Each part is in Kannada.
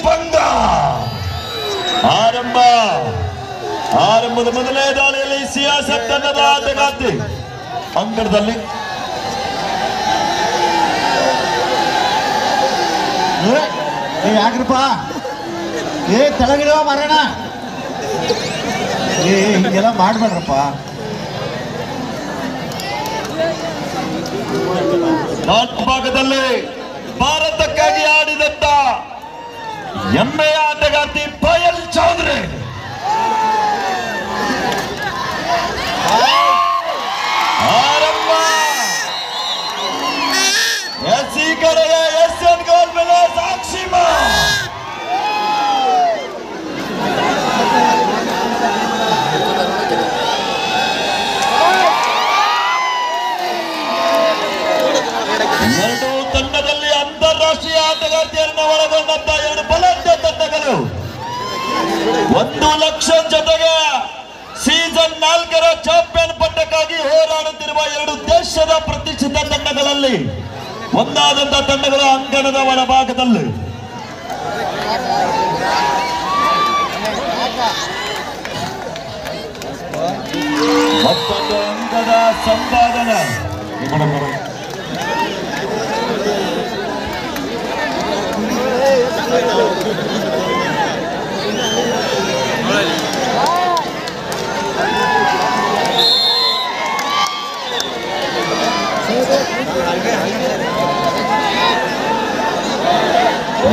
ಪಂಗ ಆರಂಭದ ಮೊದಲನೇ ದಾಳಿಯಲ್ಲಿ ಸಿಯಾಸತ್ ತಂಡದ ಆಟಗಾರ್ತಿ ಅಂಕಣದಲ್ಲಿ ಯಾಕ್ರಪ್ಪ ತೆಳಗಿಡುವ ಮರಣ ಹಿಂಗೆಲ್ಲ ಮಾಡ್ಬೇಡ್ರಪ್ಪ. ನಾಲ್ಕು ಭಾಗದಲ್ಲಿ ಭಾರತಕ್ಕಾಗಿ ಆಡಿದಂತ ಹೆಮ್ಮೆಯ ಆಟಗಾರ್ತಿ ಪಾಯಲ್ ಚೌಧರಿ ಆರಂಭ ಎಸ್ಸಿ ಕಡೆಗೆ ಎಸ್ಎನ್ ಗೋಲ್ ಮೇಲೆ ಸಾಕ್ಷಿಮ ಎರಡು ತಂಡದಲ್ಲಿ ಅಂತಾರಾಷ್ಟ್ರೀಯ ಆಟಗಾರ್ತಿಯರನ್ನು ಒಳಗೊಂಡಂತ ಎರಡು ಬಲಾಢ್ಯ ತಂಡಗಳು 1 ಲಕ್ಷ ಜೊತೆಗೆ ಸೀಸನ್ 4ರ ಚಾಂಪಿಯನ್ ಪಟ್ಟಕ್ಕಾಗಿ ಹೋರಾಡುತ್ತಿರುವ ಎರಡು ದೇಶದ ಪ್ರತಿಷ್ಠಿತ ತಂಡಗಳಲ್ಲಿ ಒಂದಾದಂತಹ ತಂಡಗಳು ಅಂಗಣದ ಒಳಭಾಗದಲ್ಲಿ ಮತ್ತೊಂದು ಅಂಕದ ಸಂಪಾದನೆ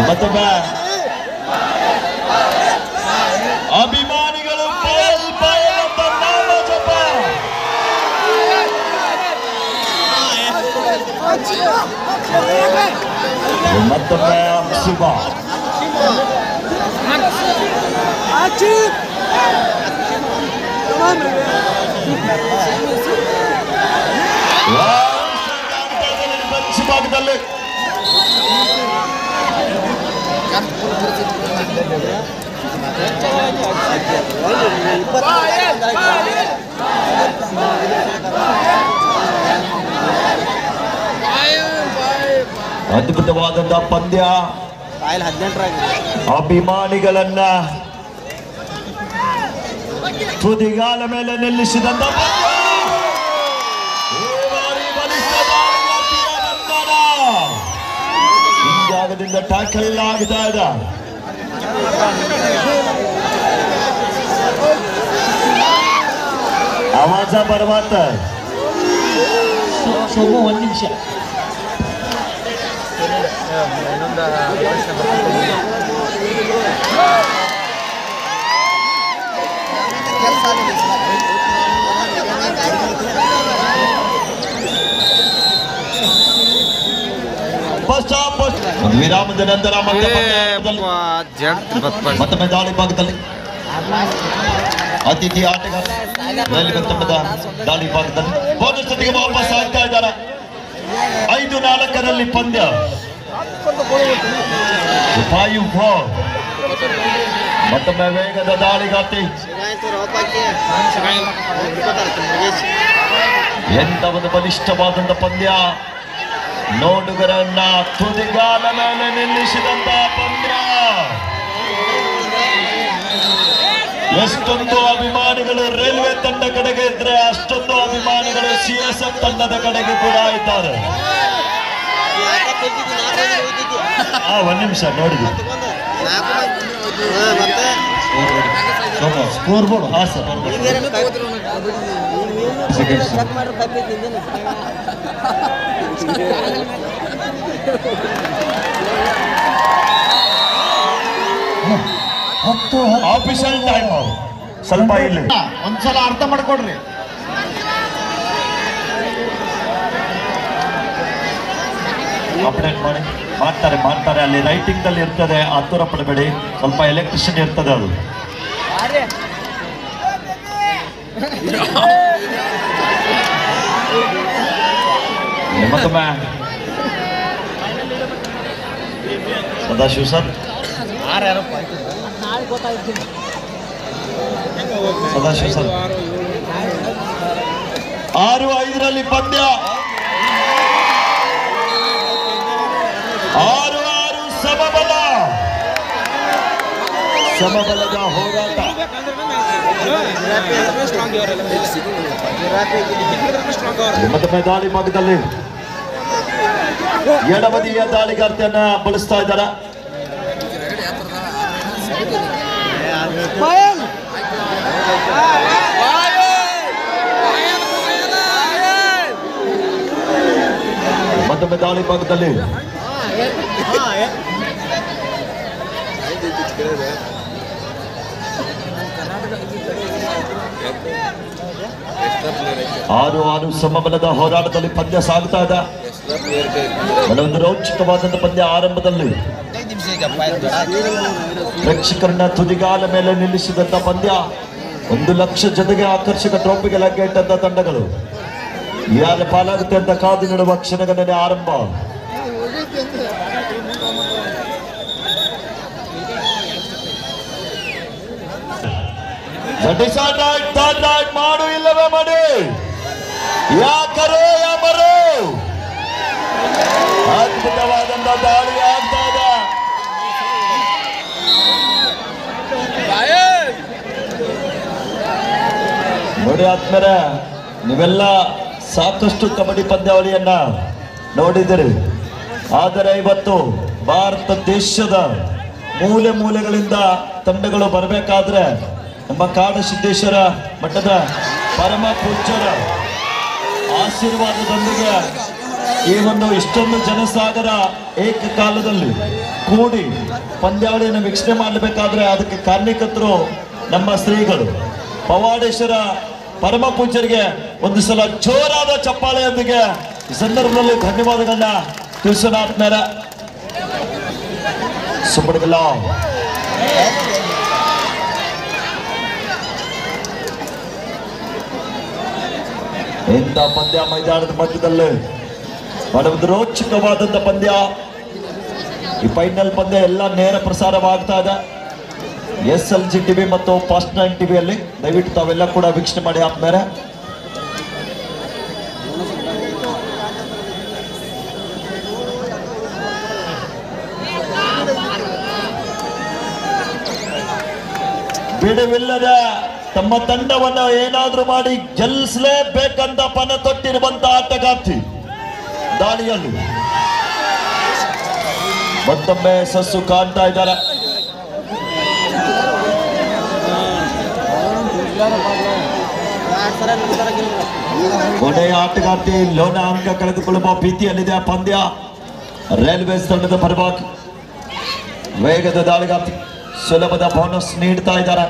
ಮತ್ತೊಮ್ಮೆ ಅಭಿಮಾನಿಗಳು ನಾಮ ಜಪ ಮತ್ತೊಮ್ಮೆ ಶಿವ ಭಾಗದಲ್ಲಿ ಅದ್ಭುತವಾದಂತಹ ಪಂದ್ಯ ಅಭಿಮಾನಿಗಳನ್ನ ತುದಿಗಾಲ ಮೇಲೆ ನಿಲ್ಲಿಸಿದಂತ ಹಿಂಜಾಗದಿಂದ ಟ್ಯಾಕಲ್ ಆಗ್ತಾ ಇದೆ. आवाज बरवात ಸೋಮು 1 ನಿಮಿಷ ವಿರಾಮದ ನಂತರ ಮತ್ತೊಮ್ಮೆ ದಾಳಿ ಭಾಗದಲ್ಲಿ ಅತಿಥಿ ಆಟಗಾರ ತಂಡದ ದಾಳಿ ಭಾಗದಲ್ಲಿ ಬೋನಸ್ ಜೊತೆಗೆ ವಾಪಸ್ ಆಗ್ತಾ ಇದ್ದಾರೆ. 5-4ರಲ್ಲಿ ಪಂದ್ಯ. ಮತ್ತೊಮ್ಮೆ ವೇಗದ ದಾಳಿಗಾತಿ ಎಂತ ಒಂದು ಬಲಿಷ್ಠವಾದಂತ ಪಂದ್ಯ. ನೋಡುಗರನ್ನ ತುದಿಗಾಲ ಮೇಲೆ ನಿಲ್ಲಿಸಿದಂತ ಪಂದ್ಯ. ಎಷ್ಟೊಂದು ಅಭಿಮಾನಿಗಳು ರೈಲ್ವೆ ತಂಡ ಕಡೆಗೆ ಇದ್ರೆ ಅಷ್ಟೊಂದು ಅಭಿಮಾನಿಗಳು ಸಿಎಸ್ಎಫ್ ತಂಡದ ಕಡೆಗೆ ಕೂಡ ಇದ್ದಾರೆ. 1 ನಿಮಿಷ ನೋಡಿದ್ವಿ ಸ್ಕೋರ್ ಬೋರ್ಡ್. ಹಾ ಸರ್, ಆಫೀಷಿಯಲ್ ಟೈಮ್ ಸ್ವಲ್ಪ ಇಲ್ಲಿ ಒಂದ್ಸಲ ಅರ್ಥ ಮಾಡ್ಕೊಡ್ರಿ. ಅಪ್ಡೇಟ್ ಮಾಡ್ತಾರೆ ಅಲ್ಲಿ ರೈಟಿಂಗ್ ದಲ್ಲಿ ಇರ್ತದೆ, ಆತುರ ಪಡಬೇಡಿ. ಸ್ವಲ್ಪ ಎಲೆಕ್ಟ್ರಿಷಿಯನ್ ಇರ್ತದೆ ಅದು. ಮತ್ತೊಮ್ಮೆ ಸದಾಶಿವ ಸರ್, ಸದಾಶಿವ ಸರ್ 6-5ರಲ್ಲಿ ಪಂದ್ಯ. 6-6 ಸಮಬಲ. ಸಮಬಲದ ಹೋರಾಟ. ಮತ್ತೊಮ್ಮೆ ದಾಳಿ ಭಾಗದಲ್ಲಿ ಎಡಬದಿಯ ದಾಳಿಗಾರ್ತಿಯನ್ನ ಬಳಸ್ತಾ ಇದ್ದಾರೆ. ಮತ್ತೊಮ್ಮೆ ದಾಳಿ ಭಾಗದಲ್ಲಿ ಆರು ಸಮಬಲದ ಹೋರಾಟದಲ್ಲಿ ಪಂದ್ಯ ಸಾಗ್ತಾ ಇದೆ. ಕೆಲವೊಂದು ರೋಚಕವಾದಂತಹ ಪಂದ್ಯ ಆರಂಭದಲ್ಲಿ ಪ್ರೇಕ್ಷಕರನ್ನ ತುದಿಗಾಲ ಮೇಲೆ ನಿಲ್ಲಿಸಿದಂತ ಪಂದ್ಯ. 1 ಲಕ್ಷ ಜೊತೆಗೆ ಆಕರ್ಷಕ ಟ್ರೋಫಿಗೆ ಲಗ್ಗೆ ಇಟ್ಟಂತ ತಂಡಗಳು ಯಾರ ಪಾಲಾಗುತ್ತೆ ಅಂತ ಕಾದು ನೋಡುವ ಕ್ಷಣಗಣನೆ ಆರಂಭ. ಮಾಡು ಇಲ್ಲವೇ ಮಾಡಿ, ಯಾಕರೋ ಯಾಮರು ಅದ್ಭುತವಾದಂತ ದಾಳಿ ಆಗ್ತಾ ಇದೆ. ನೋಡಿ ಆದ್ಮೇಲೆ ನೀವೆಲ್ಲ ಸಾಕಷ್ಟು ಕಬಡ್ಡಿ ಪಂದ್ಯಾವಳಿಯನ್ನ ನೋಡಿದಿರಿ. ಆದರೆ ಇವತ್ತು ಭಾರತ ದೇಶದ ಮೂಲೆ ಮೂಲೆಗಳಿಂದ ತಂಡಗಳು ಬರಬೇಕಾದ್ರೆ ನಮ್ಮ ಕಾಡಸಿದ್ದೇಶ್ವರ ಮಠದ ಪರಮ ಪೂಜ್ಯರ ಆಶೀರ್ವಾದದೊಂದಿಗೆ ಈ ಒಂದು ಇಷ್ಟೊಂದು ಜನಸಾಗರ ಏಕಕಾಲದಲ್ಲಿ ಕೂಡಿ ಪಂದ್ಯಾವಳಿಯನ್ನು ವೀಕ್ಷಣೆ ಮಾಡಬೇಕಾದ್ರೆ ಅದಕ್ಕೆ ಕಾರಣೀಕರ್ತರು ನಮ್ಮ ಶ್ರೀಗಳು ಪವಾಡೇಶ್ವರ ಪರಮ ಪೂಜ್ಯರಿಗೆ ಒಂದು ಸಲ ಜೋರಾದ ಚಪ್ಪಾಳೆಯೊಂದಿಗೆ ಈ ಸಂದರ್ಭದಲ್ಲಿ ಧನ್ಯವಾದಗಳನ್ನ ತಿಳಿಸೋಣ. ಆದ್ಮೇಲೆ ಸುಬ್ಬಡಿಗಲ್ಲ ಇಂಥ ಪಂದ್ಯ ಮೈದಾನದ ಮಧ್ಯದಲ್ಲಿ ಒಂದು ರೋಚಕವಾದಂತ ಪಂದ್ಯ. ಈ ಫೈನಲ್ ಪಂದ್ಯ ಎಲ್ಲ ನೇರ ಪ್ರಸಾರವಾಗ್ತಾ ಇದೆ SLG ಟಿವಿ ಮತ್ತು ಫಾಸ್ಟ್ 9 ಟಿವಿಯಲ್ಲಿ. ದಯವಿಟ್ಟು ತಾವೆಲ್ಲ ಕೂಡ ವೀಕ್ಷಣೆ ಮಾಡಿ. ಆದ್ಮೇಲೆ ಬಿಡುವಿಲ್ಲದ ತಮ್ಮ ತಂಡವನ್ನು ಏನಾದ್ರೂ ಮಾಡಿ ಗೆಲ್ಲಿಸಲೇಬೇಕಂತ ಪಣ ತೊಟ್ಟಿರುವಂತ ಆಟಗಾರ್ತಿ ದಾಳಿಯಲ್ಲಿ ಮತ್ತೊಮ್ಮೆ ಸಸ್ಸು ಕಾಣ್ತಾ ಇದ್ದಾರೆ. ಕೊನೆಯ ಆಟಗಾರ್ತಿ ಲೋನ ಅಂಕ ಕಳೆದುಕೊಳ್ಳುವ ಭೀತಿಯಲ್ಲಿದೆ ಪಂದ್ಯ. ರೈಲ್ವೇಸ್ ತಂಡದ ಪರವಾಗಿ ವೇಗದ ದಾಳಿಗಾರ್ತಿ ಸುಲಭದ ಬೋನಸ್ ನೀಡ್ತಾ ಇದ್ದಾರೆ.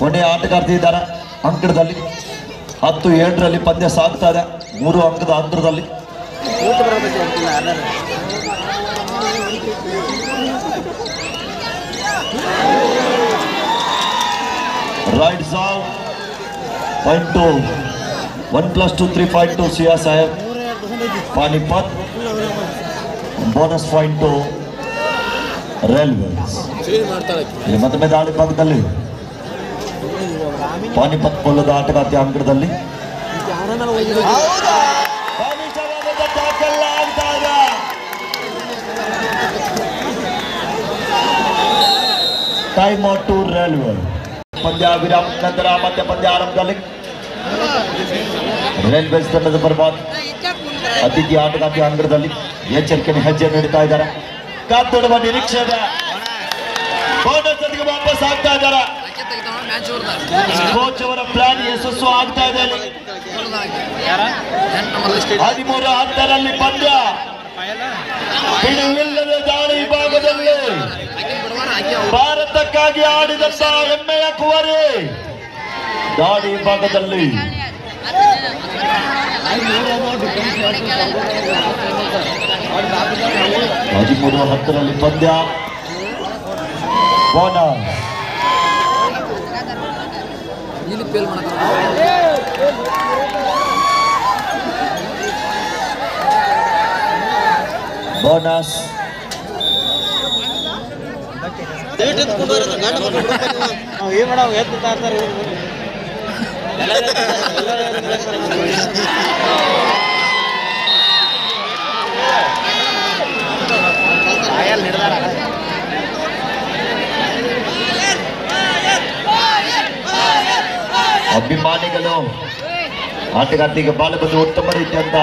ಕೊನೆಯ ಆಟಗಾರ್ತಿ ಇದ್ದಾರೆ ಅಂಕಣದಲ್ಲಿ 10-7ರಲ್ಲಿ ಪಂದ್ಯ ಸಾಗ್ತಾ ಇದೆ 3 ಅಂಕದ ಅಂತರದಲ್ಲಿ. Right side, point 2, 1+2, 3.2 Sia Sahib, Panipat, bonus point 2, Railways. ಇಲ್ಲಿ ಮತ್ತೊಮ್ಮೆ ದಾಳಿ ಭಾಗದಲ್ಲಿ ಪಾನಿಪತ್ ಮೂಲದ ಆಟಗಾರ್ತಿ ಅಂಕಣದಲ್ಲಿ ಟೈಮ್ ಔಟ್ ಟು ರೈಲ್ವೆ. ಪಂದ್ಯ ವಿರಾಮ ನಂತರ ಮತ್ತೆ ಪಂದ್ಯ ಆರಂಭದಲ್ಲಿ ರೈಲ್ವೇಸ್ ತಂಡದ ಪರವಾಗಿ ಅತಿಥಿ ಆಟಗಾರ್ತಿ ಅಂಗಡದಲ್ಲಿ ಎಚ್ಚರಿಕೆಯ ಹೆಜ್ಜೆ ನೀಡುತ್ತಾ ಇದ್ದಾರೆ. ಕಾತೊಡುವ ನಿರೀಕ್ಷೆ ಇದೆ. ಬೋನಸ್ ಜೊತೆಗೆ ವಾಪಸ್ ಆಗ್ತಾ ಇದ್ದಾರೆ. ಕೋಚ್ ಅವರ ಪ್ಲಾನ್ ಯಶಸ್ಸು ಆಗ್ತಾ ಇದೆ. 13-10ರಲ್ಲಿ ಪಂದ್ಯ ಬಿಡುವಿಲ್ಲದ ದಾಳಿ ಭಾಗದಲ್ಲಿ ಭಾರತಕ್ಕಾಗಿ ಆಡಿದಂತ ಹೆಮ್ಮೆಯ ಕುವರಿ ದಾಳಿ ಭಾಗದಲ್ಲಿ 13-10ರಲ್ಲಿ ಪಂದ್ಯ. ಬೋನಸ್ ಬೋನಸ್ ಆಟಗಾರ್ತಿಗೆ ಬಾಲ ಬಂದು ಉತ್ತಮ ರೀತಿಯಂತ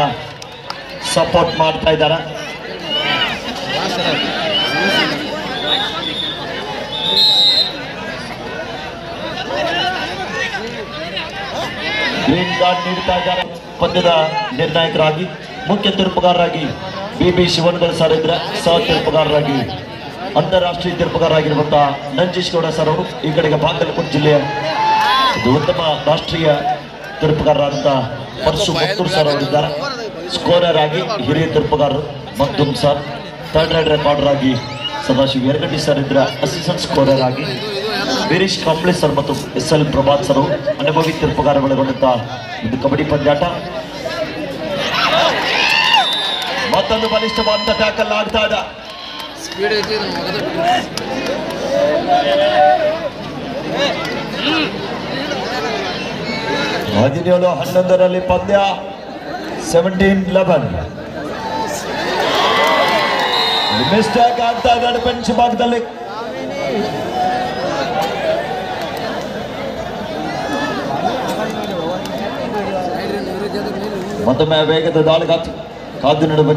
ಸಪೋರ್ಟ್ ಮಾಡ್ತಾ ಇದ್ದಾರೆ. ಗ್ರೀನ್ ಕಾರ್ಡ್ ನೀಡ್ತಾ ಇದ್ದಾರೆ. ಪಂದ್ಯದ ನಿರ್ಣಾಯಕರಾಗಿ ಮುಖ್ಯ ತೀರ್ಪುಗಾರರಾಗಿ BB ಶಿವನ್ಗಲ್ ಸರ್ ಇದ್ರೆ, ಸಹ ತೀರ್ಪುಗಾರರಾಗಿ ಅಂತಾರಾಷ್ಟ್ರೀಯ ತೀರ್ಪುಗಾರರಾಗಿರುವಂತಹ ನಂಜೇಶ್ ಗೌಡ ಸರ್ ಅವರು. ಈ ಕಡೆಗೆ ಬಾಗಲಕೋಟೆ ಜಿಲ್ಲೆಯ ಉತ್ತಮ ರಾಷ್ಟ್ರೀಯ ತೀರ್ಪುಗಾರರಾದಂಥ ಪರಶು ಮತ್ತೂರ್ ಸರ್ ಅವರಿದ್ದಾರೆ. ಸ್ಕೋರರ್ ಆಗಿ ಹಿರಿಯ ತೀರ್ಪುಗಾರರು Magdum sir. Third raid recorder ಆಗಿ ಸದಾಶಿವ ಯರಗಡ್ಡಿ ಸರ್ ಇದ್ರೆ, ಅಸಿಸ್ಟೆಂಟ್ ಸ್ಕೋರರ್ ಆಗಿ ವೀರೇಶ್ ಕಾಂಪ್ಳೆ ಸರ್ ಮತ್ತು SL ಪ್ರಭಾತ್ ಸರ್ ಅವರು. ಅನುಭವಿ ತೀರ್ಪುಗಾರ ಒಳಗೊಂಡಂತ ಇದು ಕಬಡ್ಡಿ ಪಂದ್ಯಾಟ. ಮತ್ತೊಂದು ಬಲಿಷ್ಠವಾದ ಟ್ಯಾಕಲ್ ಆಗ್ತಾ ಇದೆ. 17-11 ಪಂದ್ಯ. 17-11 ಮಿಸ್ಟೇಕ್ ಆಗ್ತಾ ಇದೆ ಬೆಂಚ್ ಭಾಗದಲ್ಲಿ. ಮತ್ತೊಮ್ಮೆ ವೇಗದ ದಾಳಿಗಾತಿ ಕಾದು ನಡುವ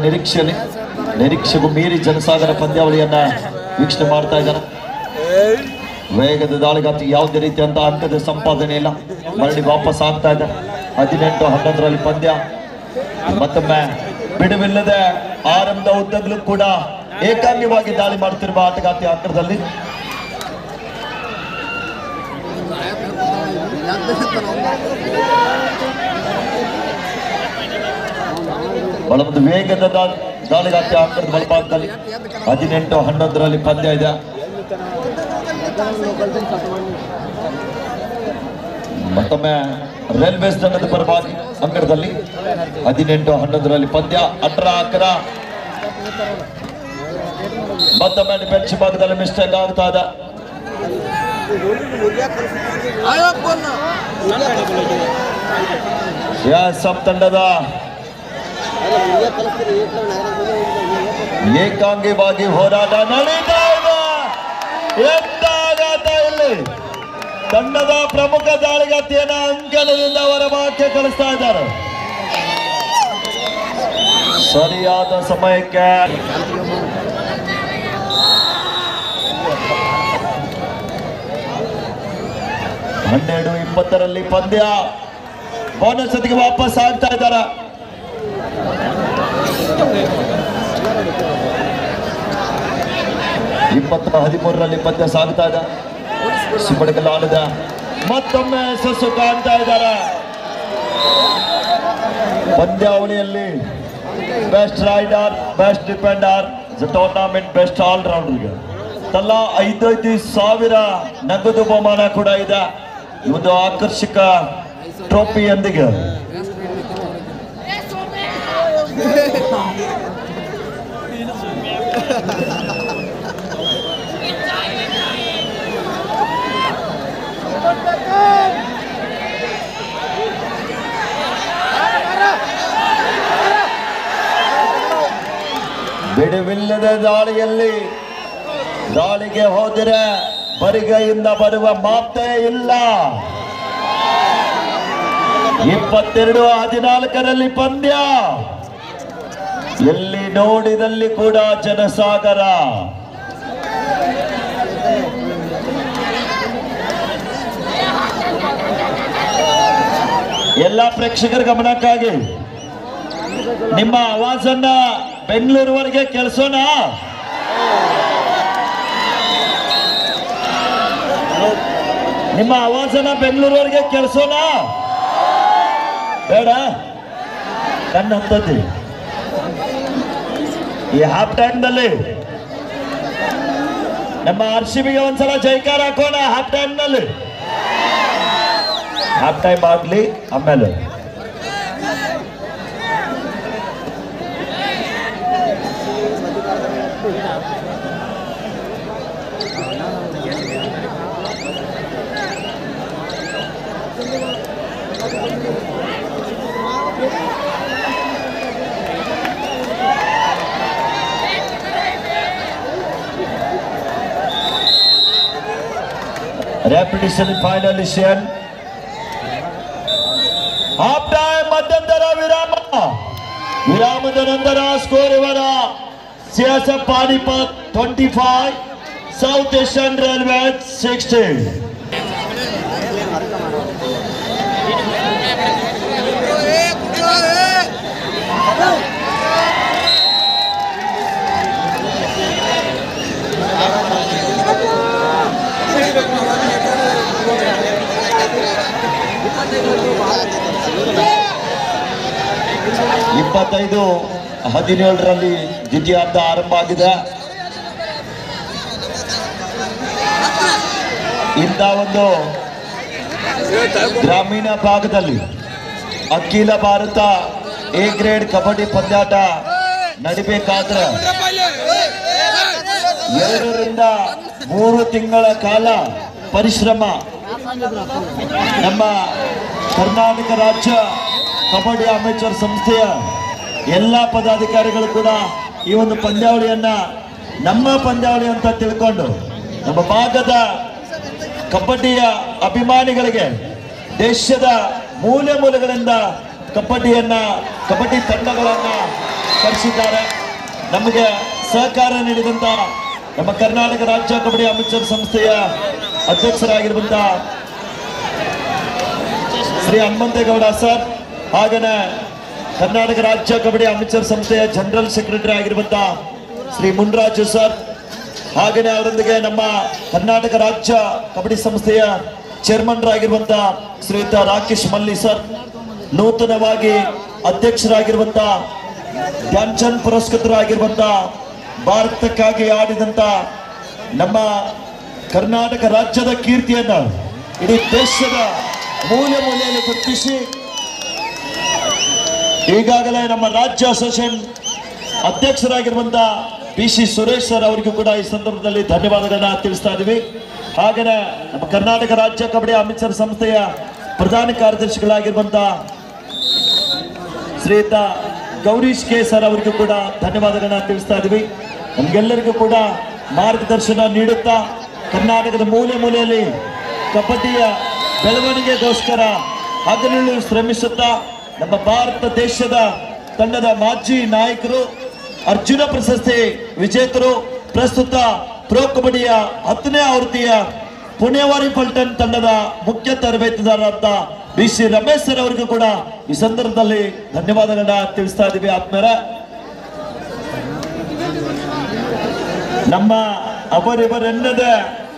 ನಿರೀಕ್ಷೆಗೂ ಮೀರಿ ಜನಸಾಗರ ಪಂದ್ಯಾವಳಿಯನ್ನ ವೀಕ್ಷಣೆ ಮಾಡ್ತಾ ಇದ್ದಾರೆ. ವೇಗದ ದಾಳಿಗಾತಿ ಯಾವುದೇ ರೀತಿಯಂತ ಅಂಕದ ಸಂಪಾದನೆ ಇಲ್ಲ. ಮರಳಿ ವಾಪಸ್ ಆಗ್ತಾ ಇದೆ. 18-11 ಪಂದ್ಯ. ಮತ್ತೊಮ್ಮೆ ಬಿಡುವಿಲ್ಲದೆ ಆರಂಭದ ಉದ್ದಗಲೂ ಕೂಡ ಏಕಾಂಗಿಯಾಗಿ ದಾಳಿ ಮಾಡುತ್ತಿರುವ ಆಟಗಾರ್ತಿ ಆಕಾರದಲ್ಲಿ ಬಹಳ ಒಂದು ವೇಗದ ದಾಳಿಗಾತಿ ಆಕಾರದ ಬಲಭಾಗದಲ್ಲಿ 18-11 ಪಂದ್ಯ ಇದೆ. ಮತ್ತೊಮ್ಮೆ ರೈಲ್ವೇಸ್ ತಂಡದ ಪರವಾಗಿ ಅಂಕಣದಲ್ಲಿ 18-11 ಪಂದ್ಯ. 18-11 ಮತ್ತೊಮ್ಮೆ ಬೆಂಚ್ ಭಾಗದಲ್ಲಿ ಮಿಸ್ಟೇಕ್ ಆಗ್ತಾ ಇದೆ. ಸಬ್ ತಂಡದ ಏಕಾಂಗಿಯಾಗಿ ಹೋರಾಟ ನಡೀತಾ ಇದೆ. ಎಂತಾಗತ್ತ ಇಲ್ಲಿ ತಂಡದ ಪ್ರಮುಖ ದಾಳಿಗಾತಿಯನ್ನ ಅಂಕಣದಿಂದ ಹೊರಭಾಗಕ್ಕೆ ಕಳಿಸ್ತಾ ಇದ್ದಾರೆ. ಸರಿಯಾದ ಸಮಯಕ್ಕೆ 12-20 ಪಂದ್ಯ. ಬೋನಸ್ ಜೊತೆಗೆ ವಾಪಸ್ ಆಗ್ತಾ ಇದ್ದಾರೆ. ಪಂದ್ಯ ಸಾಗ್ತಾ ಇದೆ. ಸುಬಡಗಲ್ ಆಡಿದ ಮತ್ತೊಮ್ಮೆ ಯಶಸ್ಸು ಕಾಣ್ತಾ ಇದ್ದಾರೆ. ಪಂದ್ಯಾವಳಿಯಲ್ಲಿ best raider, best defender, tournament best ಆಲ್ರೌಂಡರ್ಗೆ ತಲಾ 5,000 ನಗದು ಬಹುಮಾನ ಕೂಡ ಇದೆ. ಈ ಒಂದು ಆಕರ್ಷಕ ಟ್ರೋಫಿಯೊಂದಿಗೆ ಬಿಡುವಿಲ್ಲದ ದಾಳಿಗೆ ಹೋದರೆ ಬರಿಗೈಯಿಂದ ಬರುವ ಮಾತೇ ಇಲ್ಲ. 22-14 ಪಂದ್ಯ. ಎಲ್ಲಿ ನೋಡಿದಲ್ಲಿ ಕೂಡ ಜನಸಾಗರ. ಎಲ್ಲ ಪ್ರೇಕ್ಷಕರ ಗಮನಕ್ಕಾಗಿ ನಿಮ್ಮ ಆವಾಜನ್ನ ಬೆಂಗಳೂರುವರೆಗೆ ಕೇಳಿಸೋಣ. ನಿಮ್ಮ ಆವಾಜನ್ನ ಬೆಂಗಳೂರುವರೆಗೆ ಕೇಳಿಸೋಣ. ಬೇಡ ಕಣ್ಣಂತದ್ದಿ. ಈ ಹಾಫ್ ಟೈಮ್ನಲ್ಲಿ ನಮ್ಮ RCBಗೆ ಒಂದ್ಸಲ ಜೈಕಾರ ಹಾಕೋಣ. ಹಾಫ್ ಟೈಮ್ನಲ್ಲಿ ಹಾಫ್ ಟೈಮ್ ಆಗ್ಲಿ. ಆಮೇಲೆ repetition finalization half time ಮಧ್ಯಂತರ ವಿರಾಮದ ನಂತರ ಸ್ಕೋರ್ ಇವರ ಸಿಎಸ್ಎಫ್ ಪಾನಿಪತ್ 25 ಸೌತ್ ಏಷ್ಯನ್ ರೈಲ್ವೆ 16. ಇಪ್ಪತ್ತೈದು 17ರಲ್ಲಿ ದ್ವಿತೀಯಾರ್ಧ ಆರಂಭ ಆಗಿದೆ. ಇಂಥ ಒಂದು ಗ್ರಾಮೀಣ ಭಾಗದಲ್ಲಿ ಅಖಿಲ ಭಾರತ ಎ ಗ್ರೇಡ್ ಕಬಡ್ಡಿ ಪಂದ್ಯಾಟ ನಡಿಬೇಕಾದ್ರೆ 2 ರಿಂದ 3 ತಿಂಗಳ ಕಾಲ ಪರಿಶ್ರಮ ನಮ್ಮ ಕರ್ನಾಟಕ ರಾಜ್ಯ ಕಬಡ್ಡಿ ಅಮೇಚರ್ ಸಂಸ್ಥೆಯ ಎಲ್ಲ ಪದಾಧಿಕಾರಿಗಳು ಕೂಡ ಈ ಒಂದು ಪಂದ್ಯಾವಳಿಯನ್ನ ನಮ್ಮ ಪಂದ್ಯಾವಳಿ ಅಂತ ತಿಳ್ಕೊಂಡು ನಮ್ಮ ಭಾಗದ ಕಬಡ್ಡಿಯ ಅಭಿಮಾನಿಗಳಿಗೆ ದೇಶದ ಮೂಲೆ ಮೂಲೆಗಳಿಂದ ಕಬಡ್ಡಿ ತಂಡಗಳನ್ನ ಕರೆಸಿದ್ದಾರೆ. ನಮಗೆ ಸಹಕಾರ ನೀಡಿದಂತ ನಮ್ಮ ಕರ್ನಾಟಕ ರಾಜ್ಯ ಕಬಡ್ಡಿ ಅಮೇಚರ್ ಸಂಸ್ಥೆಯ ಅಧ್ಯಕ್ಷರಾಗಿರುವಂತ ಶ್ರೀ ಹನುಮಂತೇಗೌಡ ಸರ್, ಹಾಗೇನೆ ಕರ್ನಾಟಕ ರಾಜ್ಯ ಕಬಡ್ಡಿ ಅಮೇಚರ್ ಸಂಸ್ಥೆಯ ಜನರಲ್ ಸೆಕ್ರೆಟರಿ ಆಗಿರುವಂತ ಶ್ರೀ ಮುನ್ರಾಜು ಸರ್, ಹಾಗೇನೆ ಅವರೊಂದಿಗೆ ನಮ್ಮ ಕರ್ನಾಟಕ ರಾಜ್ಯ ಕಬಡ್ಡಿ ಸಂಸ್ಥೆಯ ಚೇರ್ಮನ್ರಾಗಿರುವಂತ ಶ್ರೀಯುತ ರಾಕೇಶ್ ಮಲ್ಲಿ ಸರ್, ನೂತನವಾಗಿ ಅಧ್ಯಕ್ಷರಾಗಿರುವಂತ ಧ್ಯಾನ್ ಚಂದ್ ಪುರಸ್ಕೃತರಾಗಿರುವಂತ ಭಾರತಕ್ಕಾಗಿ ಆಡಿದಂತ ನಮ್ಮ ಕರ್ನಾಟಕ ರಾಜ್ಯದ ಕೀರ್ತಿಯನ್ನ ಇಡೀ ದೇಶದ ಮೂಲೆ ಮೂಲೆಯಲ್ಲಿ ಗುರುತಿಸಿ ಈಗಾಗಲೇ ನಮ್ಮ ರಾಜ್ಯ ಅಸೋಸಿಯೇಷನ್ ಅಧ್ಯಕ್ಷರಾಗಿರುವಂತ ಪಿ ಸಿ ಸುರೇಶ್ ಸರ್ ಅವರಿಗೂ ಕೂಡ ಈ ಸಂದರ್ಭದಲ್ಲಿ ಧನ್ಯವಾದಗಳನ್ನ ತಿಳಿಸ್ತಾ ಇದ್ದೀವಿ. ಹಾಗೆಯೇ ನಮ್ಮ ಕರ್ನಾಟಕ ರಾಜ್ಯ ಕಬಡ್ಡಿ ಅಮೇಚರ್ ಸಂಸ್ಥೆಯ ಪ್ರಧಾನ ಕಾರ್ಯದರ್ಶಿಗಳಾಗಿರುವಂತ ಶ್ರೀಯುತ ಗೌರೀಶ್ ಕೆ ಸರ್ ಅವರಿಗೂ ಕೂಡ ಧನ್ಯವಾದಗಳನ್ನ ತಿಳಿಸ್ತಾ ಇದ್ದೀವಿ. ನಮ್ಗೆಲ್ಲರಿಗೂ ಕೂಡ ಮಾರ್ಗದರ್ಶನ ನೀಡುತ್ತಾ ಕರ್ನಾಟಕದ ಮೂಲೆ ಮೂಲೆಯಲ್ಲಿ ಕಬಡ್ಡಿಯ ಬೆಳವಣಿಗೆಗೋಸ್ಕರ ಹಗಲಿರುಳು ಶ್ರಮಿಸುತ್ತಾ ನಮ್ಮ ಭಾರತ ದೇಶದ ತಂಡದ ಮಾಜಿ ನಾಯಕರು, ಅರ್ಜುನ ಪ್ರಶಸ್ತಿ ವಿಜೇತರು, ಪ್ರಸ್ತುತ ಪ್ರೊ ಕಬಡ್ಡಿಯ 10ನೇ ಆವೃತ್ತಿಯ ಪುಣೆವಾರಿ ಪಲ್ಟನ್ ತಂಡದ ಮುಖ್ಯ ತರಬೇತುದಾರರಾದ ಬಿ ಸಿ ರಮೇಶ್ ಸರ್ ಅವರಿಗೂ ಕೂಡ ಈ ಸಂದರ್ಭದಲ್ಲಿ ಧನ್ಯವಾದಗಳನ್ನ ತಿಳಿಸ್ತಾ ಇದ್ದೀವಿ. ಆದ್ಮೇಲೆ ನಮ್ಮ ಅವರಿವರೆನ್ನದೇ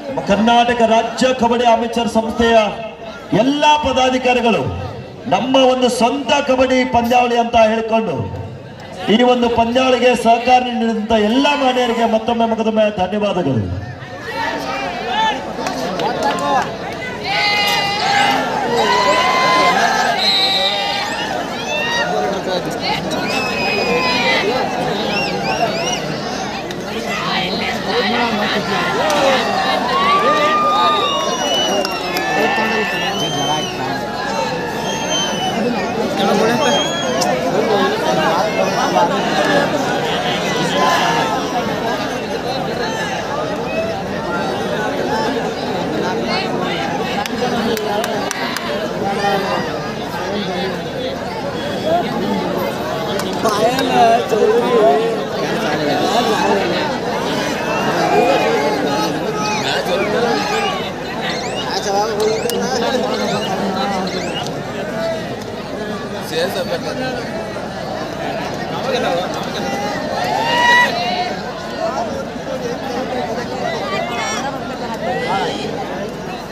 ನಮ್ಮ ಕರ್ನಾಟಕ ರಾಜ್ಯ ಕಬಡ್ಡಿ ಅಮೇಚರ್ ಸಂಸ್ಥೆಯ ಎಲ್ಲಾ ಪದಾಧಿಕಾರಿಗಳು ನಮ್ಮ ಒಂದು ಸ್ವಂತ ಕಬಡ್ಡಿ ಪಂದ್ಯಾವಳಿ ಅಂತ ಹೇಳಿಕೊಂಡು ಈ ಒಂದು ಪಂದ್ಯಾವಳಿಗೆ ಸಹಕಾರ ನೀಡಿದಂತ ಎಲ್ಲ ಮಾನ್ಯರಿಗೆ ಮತ್ತೊಮ್ಮೆ ಮಗದೊಮ್ಮೆ ಧನ್ಯವಾದಗಳು.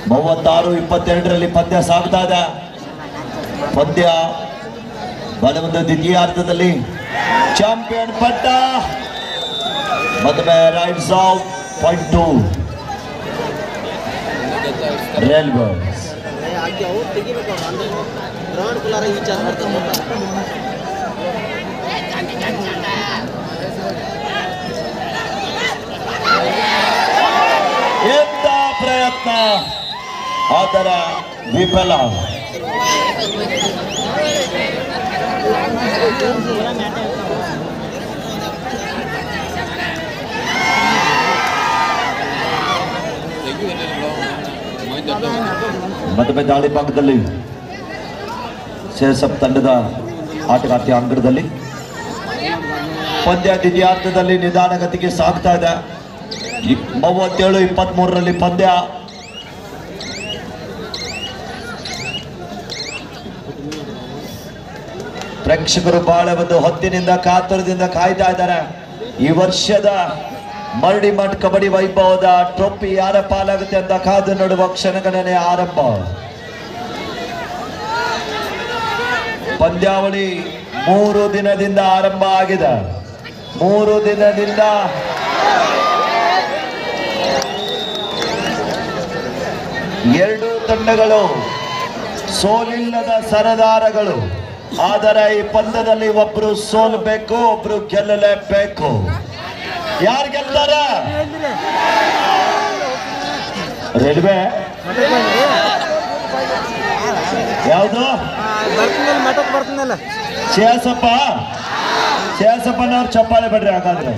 ಮೂವತ್ತಾರು 22ರಲ್ಲಿ ಪಂದ್ಯ ಸಾಗ್ತಾ ಇದೆ. ಪಂದ್ಯ ಬಲವಂತ ದ್ವಿತೀಯಾರ್ಧದಲ್ಲಿ ಚಾಂಪಿಯನ್ ಪಟ್ಟ ಮತ್ತೊಮ್ಮೆ ರೈಟ್ಸ್ ಆಫ್ ಪಾಯಿಂಟ್ 2 ರೈಲ್ವೇಸ್. ಎಂತ ಪ್ರಯತ್ನ ಆದರ ವಿಫಲ. ಮತ್ತೊಮ್ಮೆ ದಾಳಿ ಭಾಗದಲ್ಲಿ ಸೇಸಪ್ ತಂಡದ ಆಟಗಾರ್ತಿ ಅಂಗಡದಲ್ಲಿ ಪಂದ್ಯ ದ್ವಿತೀಯಾರ್ಧದಲ್ಲಿ ನಿಧಾನಗತಿಗೆ ಸಾಗ್ತಾ ಇದೆ. 37-23 ಪಂದ್ಯ. ಪ್ರೇಕ್ಷಕರು ಬಹಳ ಒಂದು ಹೊತ್ತಿನಿಂದ ಕಾತುರದಿಂದ ಕಾಯ್ತಾ ಇದ್ದಾರೆ. ಈ ವರ್ಷದ ಮರಡಿ ಮಠ್ ಕಬಡ್ಡಿ ವೈಭವದ ಟ್ರೋಫಿ ಯಾರ ಪಾಲಾಗುತ್ತೆ ಅಂತ ಕಾದು ನೋಡುವ ಕ್ಷಣಗಣನೆ ಆರಂಭ. ಪಂದ್ಯಾವಳಿ 3 ದಿನದಿಂದ ಆರಂಭ ಆಗಿದೆ. 3 ದಿನದಿಂದ ಎರಡು ತಂಡಗಳು ಸೋಲಿಲ್ಲದ ಸರದಾರಗಳು. ಆದರೆ ಈ ಪಂದ್ಯದಲ್ಲಿ ಒಬ್ರು ಸೋಲ್ಬೇಕು, ಒಬ್ರು ಗೆಲ್ಲಲೇಬೇಕು. ಯಾರು ಗೆಲ್ತಾರೆ? ರೈಲ್ವೆ ಯಾವುದು? ಶೇಷಪ್ಪನವ್ರು ಚಪ್ಪಾಳೆ ಬಿಡ್ರಿ. ಹಾಗಾದ್ರೆ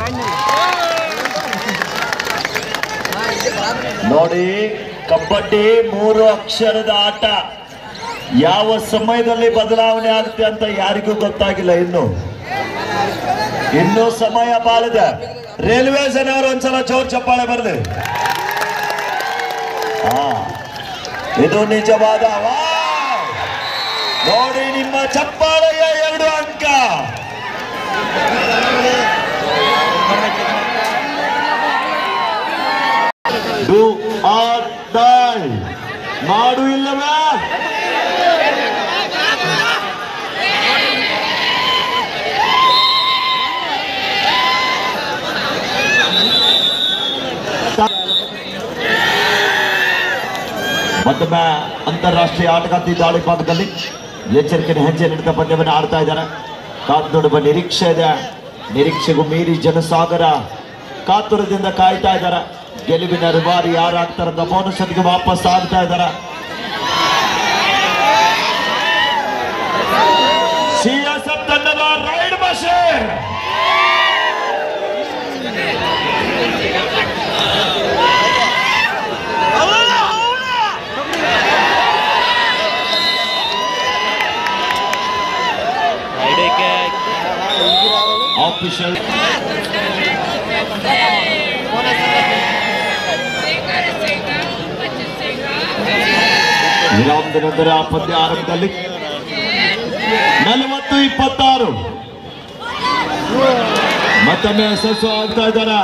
ನೋಡಿ, ಕಬಡ್ಡಿ 3 ಅಕ್ಷರದ ಆಟ. ಯಾವ ಸಮಯದಲ್ಲಿ ಬದಲಾವಣೆ ಆಗುತ್ತೆ ಅಂತ ಯಾರಿಗೂ ಗೊತ್ತಾಗಿಲ್ಲ. ಇನ್ನು ಸಮಯ ಬಾಳದೆ. ರೈಲ್ವೆ ಸೇನೆಯವರು ಒಂದ್ಸಲ ಜೋರ್ ಚಪ್ಪಾಳೆ ಬರಲಿ. ಇದು ನಿಜವಾದ ನೋಡಿ, ನಿಮ್ಮ ಚಪ್ಪಾಳೆಯ 2 ಅಂಕ. Do or die. ಮಾಡು ಇಲ್ಲವೇ? ಮತ್ತೊಮ್ಮೆ ಅಂತಾರಾಷ್ಟ್ರೀಯ ಆಟಗಾರ್ತಿ ದಾಳಿ ಭಾಗದಲ್ಲಿ ಎಚ್ಚರಿಕೆ ಹೆಜ್ಜೆ ನೀಡುತ್ತಾ ಪಂದ್ಯವನ್ನು ಆಡ್ತಾ ಇದ್ದಾರೆ. ಕಾದು ನೋಡುವ ನಿರೀಕ್ಷೆ ಇದೆ. ನಿರೀಕ್ಷೆಗೂ ಮೀರಿ ಜನಸಾಗರ ಕಾತುರದಿಂದ ಕಾಯ್ತಾ ಇದ್ದಾರೆ. ಗೆಲುವಿನ ರೂವಾರಿ ಯಾರಾಗ್ತಾರಂತ ಬೋನಸ್ಗೆ ವಾಪಸ್ ಆಗ್ತಾ ಇದ್ದಾರೆ. ಸಿಎಸ್ಎಫ್ ತಂಡದ ರೈಡ್ ಮಷೀನ್ ಆಫಿಷಿಯಲ್ ವಿರಾಮದ ನಂತರ ಪಂದ್ಯ ಆರಂಭದಲ್ಲಿ 40-26 ಮತ್ತೊಮ್ಮೆ ಯಶಸ್ಸು ಆಗ್ತಾ ಇದ್ದಾರೆ.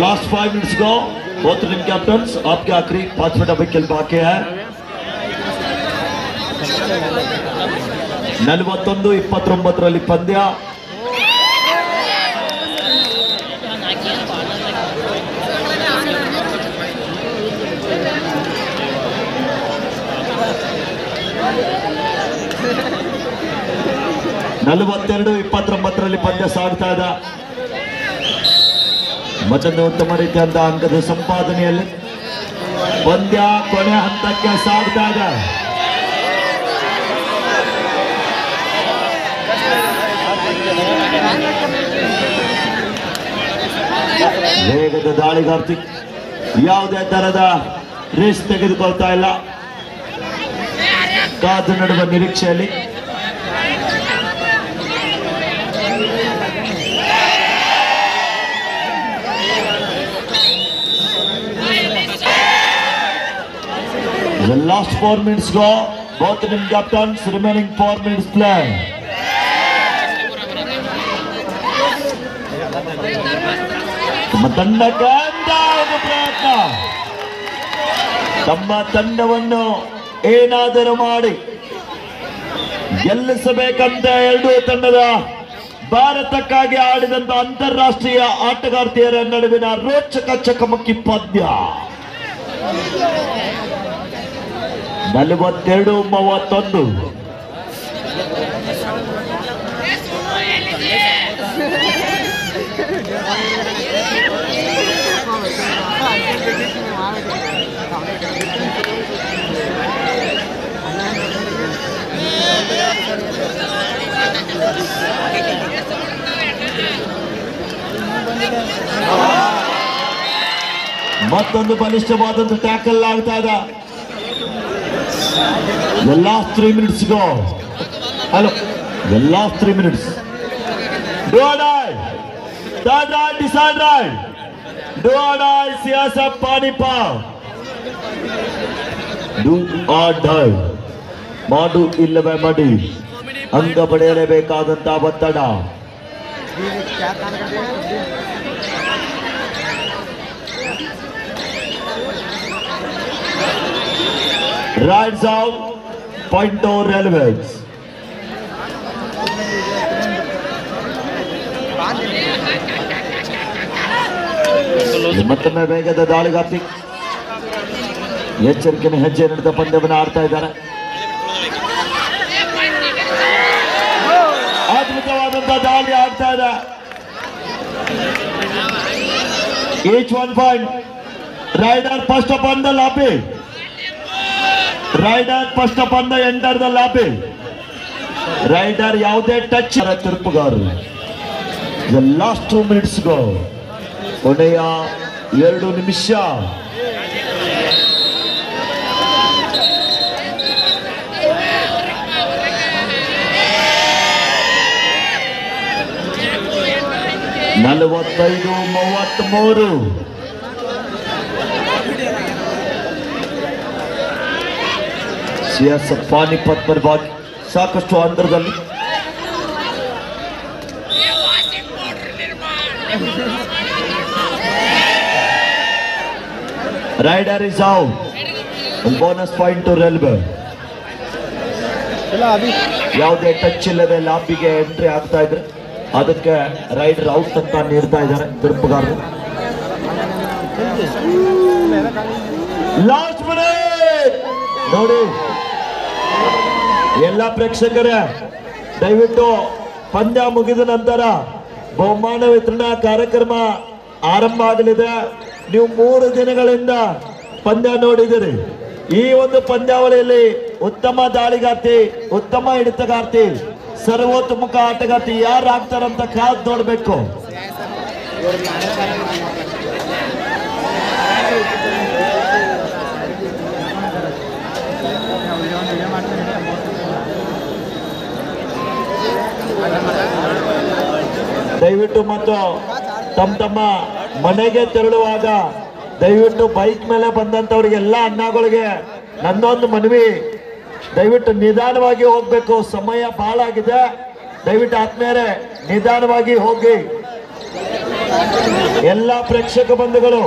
लास्ट 5 मिनट्स गो बोथ टीम कैप्टन्स आपके आखिरी 5 मिनट अभी खेल बाकी है 41-29 पंद्य पंद्य साग्ता ಇದೆ ಮತ್ತೊಂದು ಉತ್ತಮ ರೀತಿಯಾದ ಅಂಕದ ಸಂಪಾದನೆಯಲ್ಲಿ ಪಂದ್ಯ ಕೊನೆ ಹಂತಕ್ಕೆ ಸಾಗ್ತಾ ಇದೆ ವೇಗದ ದಾಳಿಗಾರ್ತಿ ಯಾವುದೇ ತರದ ರೇಸ್ ತೆಗೆದುಕೊಳ್ತಾ ಇಲ್ಲ ಕಾದು ನಡುವ ನಿರೀಕ್ಷೆಯಲ್ಲಿ The last 4 minutes go. Both team captains remaining 4 minutes play. ತಮ್ಮ ತಂಡವನ್ನು ಏನಾದರೂ ಮಾಡಿ ಗೆಲ್ಲಿಸಬೇಕಂತ ಎರಡೂ ತಂಡದ ಭಾರತಕ್ಕಾಗಿ ಆಡಿದಂತ ಅಂತಾರಾಷ್ಟ್ರೀಯ ಆಟಗಾರ್ತಿಯರ ನಡುವಿನ ರೋಚಕ ಚಕಮಕಿ ಪಂದ್ಯ 42-31 ಮತ್ತೊಂದು ಬಲಿಷ್ಠವಾದಂತ ಟ್ಯಾಕಲ್ ಆಗ್ತಾ ಇದೆ The last 3 minutes go. Hello. The last 3 minutes. Do or die. Third right, decide right. Do or die. CSF Panipat. Do or die. Madu illave madi. Anga ಪಡೆಯಲೇಬೇಕಾದಂತ ಒತ್ತಡ. Rides out, point or relevance. ಮತ್ತೊಮ್ಮೆ ವೇಗದ ದಾಳಿಗಾರ್ತಿ ಎಚ್ಚರಿಕೆಯ ಹೆಜ್ಜೆ ನಡೆದ ಪಂದ್ಯವನ್ನು ಆಡ್ತಾ ಇದ್ದಾರೆ ಅದ್ಭುತವಾದಂತಹ ದಾಳಿ ಆಡ್ತಾ ಇದೆ each 1 point raider first upon the lobby raider first upon the enter the lobby raider ಯಾವುದೇ ಟಚ್ ತಿರುಪುಗಾರರು The last 2 minutes go. ಕೊನೆಯ 2 ನಿಮಿಷ ನಲವತ್ತೈದು 33 ಸಿಎಸ್ ಪಾನಿಪತ್ ಪರವಾಗಿ ಸಾಕಷ್ಟು ಅಂತರದಲ್ಲಿ raider is out bonus point to railway ಯಾವುದೇ ಟಚ್ ಇಲ್ಲದೆ ಲಾಬಿಗೆ ಎಂಟ್ರಿ ಆಗ್ತಾ ಇದ್ರೆ ಅದಕ್ಕೆ ರೈಡರ್ ಔಟ್ ಅಂತ ನೀಡ್ತಾ ಇದ್ದಾರೆ ತಿರುಪುಗಾರರು ಲಾಸ್ಟ್ ಮಿನಿಟ್ ನೋಡಿ ಎಲ್ಲ ಪ್ರೇಕ್ಷಕರೇ ದಯವಿಟ್ಟು ಪಂದ್ಯ ಮುಗಿದ ನಂತರ ಬಹುಮಾನ ವಿತರಣಾ ಕಾರ್ಯಕ್ರಮ ಆರಂಭ ಆಗಲಿದೆ ನೀವು 3 ದಿನಗಳಿಂದ ಪಂದ್ಯ ನೋಡಿದಿರಿ ಈ ಒಂದು ಪಂದ್ಯಾವಳಿಯಲ್ಲಿ ಉತ್ತಮ ದಾಳಿಗಾರ್ತಿ ಉತ್ತಮ ಹಿಡಿತಗಾರ್ತಿ ಸರ್ವೋತ್ತಮ ಆಟಗಾರ್ತಿ ಯಾರು ಆಗ್ತಾರಂತ ಕಾದು ನೋಡ್ಬೇಕು ದಯವಿಟ್ಟು ಮತ್ತು ತಮ್ಮ ಮನೆಗೆ ತೆರಳುವಾಗ ದಯವಿಟ್ಟು ಬೈಕ್ ಮೇಲೆ ಬಂದಂತವರಿಗೆಲ್ಲ ಅಣ್ಣಗಳಿಗೆ ನನ್ನೊಂದು ಮನವಿ ದಯವಿಟ್ಟು ನಿಧಾನವಾಗಿ ಹೋಗ್ಬೇಕು ಸಮಯ ಬಹಳ ಆಗಿದೆ ದಯವಿಟ್ಟು ಆದ್ಮೇಲೆ ನಿಧಾನವಾಗಿ ಹೋಗಿ ಎಲ್ಲ ಪ್ರೇಕ್ಷಕ ಬಂಧುಗಳು